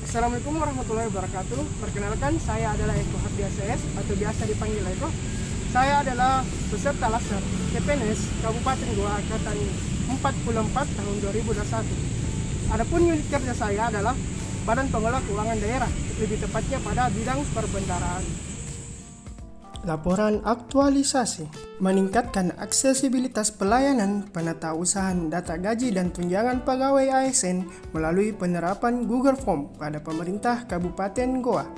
Assalamualaikum warahmatullahi wabarakatuh. Perkenalkan, saya adalah Eko Hardiasa S atau biasa dipanggil Eko. Saya adalah peserta Laskar CPNS Kabupaten Goa angkatan 44 tahun 2021. Adapun unit kerja saya adalah Badan Pengelola Keuangan Daerah, lebih tepatnya pada bidang perbendaharaan. Laporan aktualisasi meningkatkan aksesibilitas pelayanan penatausahaan data gaji dan tunjangan pegawai ASN melalui penerapan Google Form pada pemerintah Kabupaten Goa.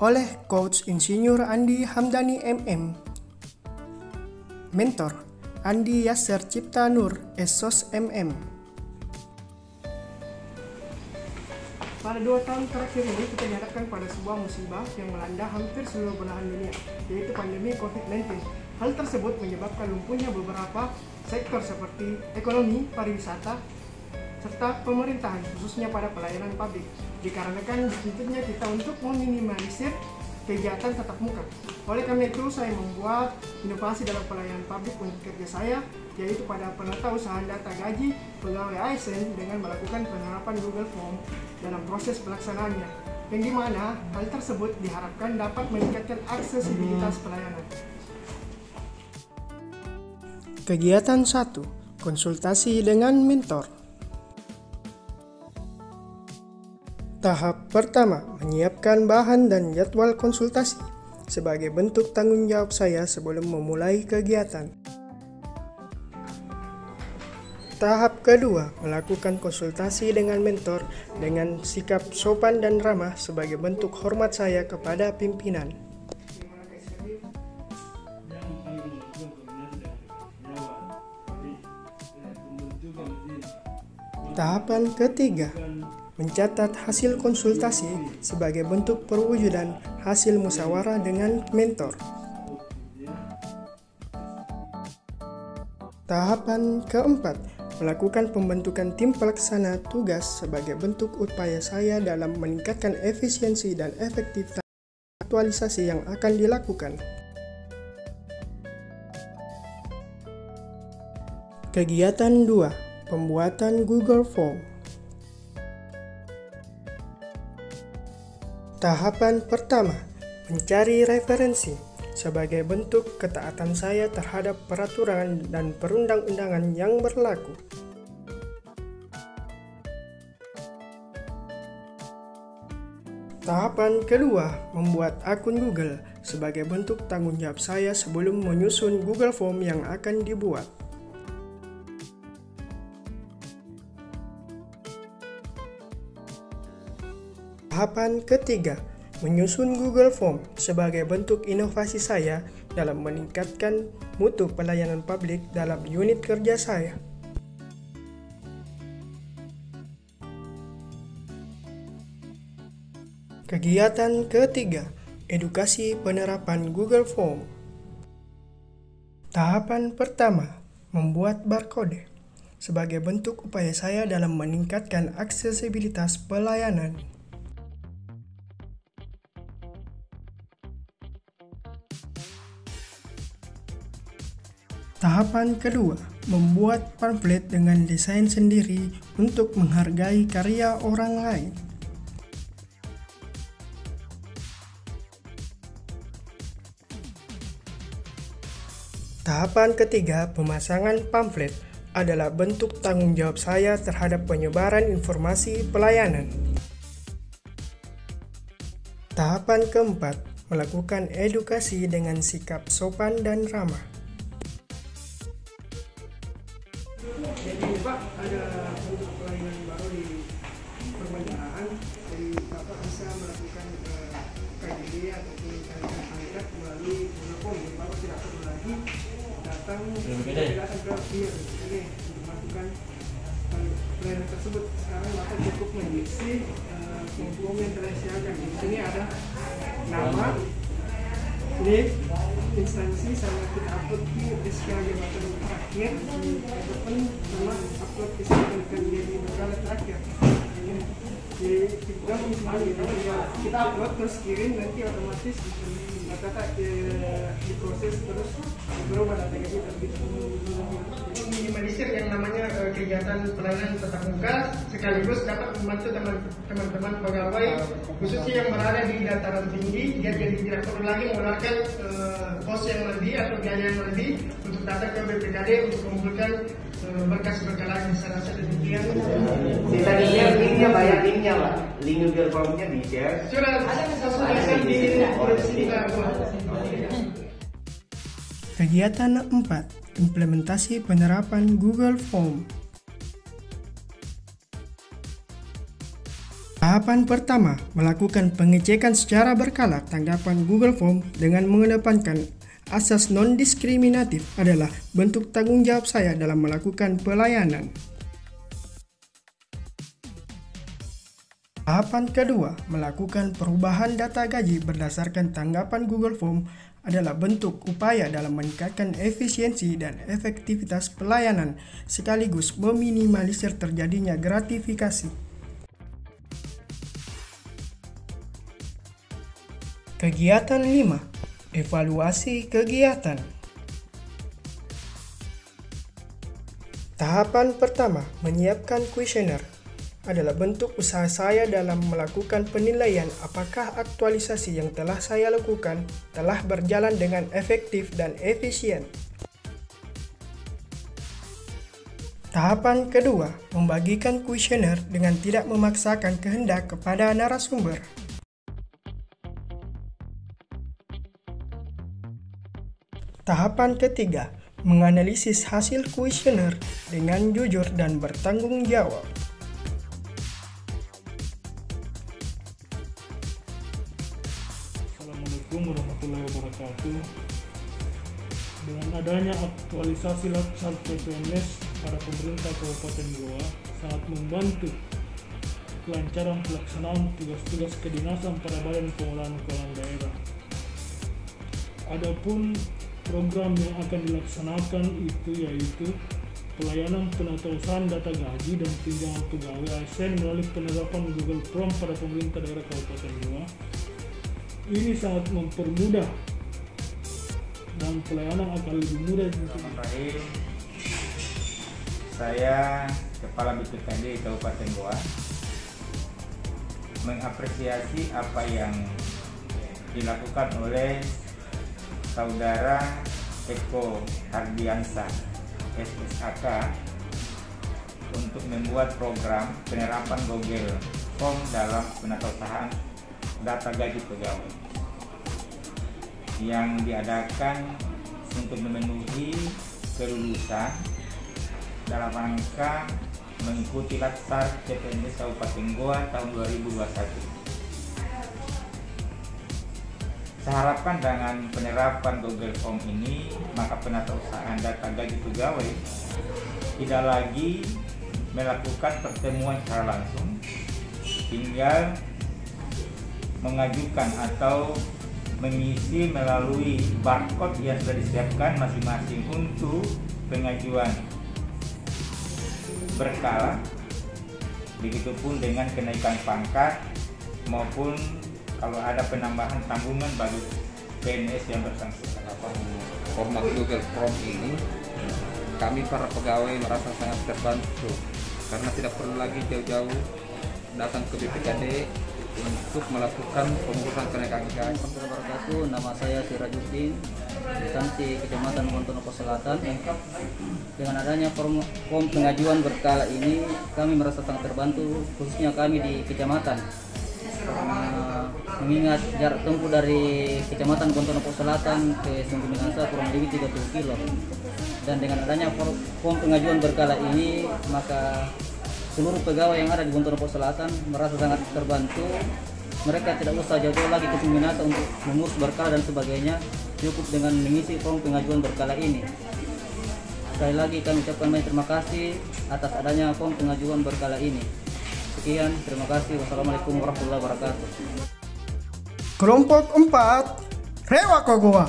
Oleh Coach Insinyur Andi Hamdani MM, Mentor Andi Yasser Cipta Nur SOS MM. Pada 2 tahun terakhir ini kita dihadapkan pada sebuah musibah yang melanda hampir seluruh belahan dunia, yaitu pandemi COVID-19. Hal tersebut menyebabkan lumpuhnya beberapa sektor seperti ekonomi, pariwisata, serta pemerintahan, khususnya pada pelayanan publik. Dikarenakan dituntutnya kita untuk meminimalisir kegiatan tatap muka. Oleh karena itu, saya membuat inovasi dalam pelayanan publik untuk kerja saya, yaitu pada penatausahaan data gaji pegawai ASN dengan melakukan penerapan Google Form dalam proses pelaksanaannya, yang dimana hal tersebut diharapkan dapat meningkatkan aksesibilitas pelayanan. Kegiatan 1. Konsultasi dengan mentor. Tahap pertama, menyiapkan bahan dan jadwal konsultasi sebagai bentuk tanggung jawab saya sebelum memulai kegiatan. Tahap kedua, melakukan konsultasi dengan mentor dengan sikap sopan dan ramah sebagai bentuk hormat saya kepada pimpinan. Tahapan ketiga, mencatat hasil konsultasi sebagai bentuk perwujudan hasil musyawarah dengan mentor. Tahapan keempat, melakukan pembentukan tim pelaksana tugas sebagai bentuk upaya saya dalam meningkatkan efisiensi dan efektivitas aktualisasi yang akan dilakukan. Kegiatan 2, pembuatan Google Form. Tahapan pertama, mencari referensi sebagai bentuk ketaatan saya terhadap peraturan dan perundang-undangan yang berlaku. Tahapan kedua, membuat akun Google sebagai bentuk tanggung jawab saya sebelum menyusun Google Form yang akan dibuat. Tahapan ketiga, menyusun Google Form sebagai bentuk inovasi saya dalam meningkatkan mutu pelayanan publik dalam unit kerja saya. Kegiatan ketiga, edukasi penerapan Google Form. Tahapan pertama, membuat barcode sebagai bentuk upaya saya dalam meningkatkan aksesibilitas pelayanan. Tahapan kedua, membuat pamflet dengan desain sendiri untuk menghargai karya orang lain. Tahapan ketiga, pemasangan pamflet adalah bentuk tanggung jawab saya terhadap penyebaran informasi pelayanan. Tahapan keempat, melakukan edukasi dengan sikap sopan dan ramah. Jadi Pak, ada bentuk pelayanan baru di perbendaharaan. Jadi Bapak bisa melakukan KJB ataupun angkat melalui Google Form. Jadi Bapak tidak perlu lagi datang ke peer ini untuk melakukan pelayanan tersebut. Sekarang Bapak cukup mengisi form yang telah disiapkan. Di sini ada nama, NIK, instansi, sama kita upload di SK jabatan terakhir, ataupun sama upload SK kerja di negara terakhir. Jadi kita mengisi kita upload terus kirim, nanti otomatis Maka diproses terus berubah data gaji terbit. Jadi minimalisir yang namanya kegiatan pelayanan tatap muka sekaligus dapat membantu teman-teman pegawai khususnya yang berada di dataran tinggi, jadi tidak perlu lagi mengeluarkan kos yang lebih atau biaya yang lebih untuk datang ke BPKD untuk mengumpulkan berkas-berkas lain. Saya rasa demikian. Tadinya linknya banyak linknya Pak, link Google Form-nya di share. Sudah ada di produksi Kegiatan 4. Implementasi penerapan Google Form. Tahapan pertama, melakukan pengecekan secara berkala tanggapan Google Form dengan mengedepankan asas non-diskriminatif adalah bentuk tanggung jawab saya dalam melakukan pelayanan. Tahapan kedua, melakukan perubahan data gaji berdasarkan tanggapan Google Form adalah bentuk upaya dalam meningkatkan efisiensi dan efektivitas pelayanan sekaligus meminimalisir terjadinya gratifikasi. Kegiatan 5. Evaluasi kegiatan. Tahapan pertama, menyiapkan kuesioner adalah bentuk usaha saya dalam melakukan penilaian apakah aktualisasi yang telah saya lakukan telah berjalan dengan efektif dan efisien. Tahapan kedua, membagikan kuesioner dengan tidak memaksakan kehendak kepada narasumber. Tahapan ketiga, menganalisis hasil kuesioner dengan jujur dan bertanggung jawab. Assalamualaikum warahmatullahi wabarakatuh. Dengan adanya aktualisasi laksar PPNS pada pemerintah Kabupaten Goa sangat membantu kelancaran pelaksanaan tugas-tugas kedinasan pada Badan Pengelolaan Keuangan Daerah. Adapun program yang akan dilaksanakan itu yaitu pelayanan penatausahaan data gaji dan tunjangan pegawai ASN melalui penerapan Google Form pada pemerintah daerah Kabupaten Goa. Ini sangat mempermudah dan pelayanan akan lebih mudah. Terakhir, saya Kepala BPKD Kabupaten Goa mengapresiasi apa yang dilakukan oleh Saudara Eko Hardiansa SSAK untuk membuat program penerapan Google Form dalam penatausahaan data gaji pegawai yang diadakan untuk memenuhi kelulusan dalam rangka mengikuti laksar CPNS Kabupaten Goa tahun 2021. Saya harapkan dengan penerapan Google Form ini, maka penatausahaan data gaji pegawai tidak lagi melakukan pertemuan secara langsung, tinggal mengajukan atau mengisi melalui barcode yang sudah disiapkan masing-masing untuk pengajuan berkala, begitupun dengan kenaikan pangkat maupun kalau ada penambahan tanggungan bagi PNS yang bersangkutan. Format Google Form ini kami para pegawai merasa sangat terbantu karena tidak perlu lagi jauh-jauh datang ke BPKD untuk melakukan pengurusan kenaikan gaji. Assalamualaikum, nama saya Sirajuddin, instansi Kecamatan Pontonopo Selatan. Dengan adanya form pengajuan berkala ini, kami merasa sangat terbantu, khususnya kami di kecamatan. Karena mengingat jarak tempuh dari Kecamatan Pontonopo Selatan ke Sungguh Minasa kurang lebih 30 kilo. Dan dengan adanya form pengajuan berkala ini, maka seluruh pegawai yang ada di Pontonopo Selatan merasa sangat terbantu. Mereka tidak usah jauh-jauh lagi ke Sungguh Minasa untuk mengurus berkala dan sebagainya, cukup dengan mengisi form pengajuan berkala ini. Sekali lagi kami ucapkan banyak terima kasih atas adanya form pengajuan berkala ini. Sekian, terima kasih. Wassalamualaikum warahmatullahi wabarakatuh. Kelompok 4, Rewa Kogoa.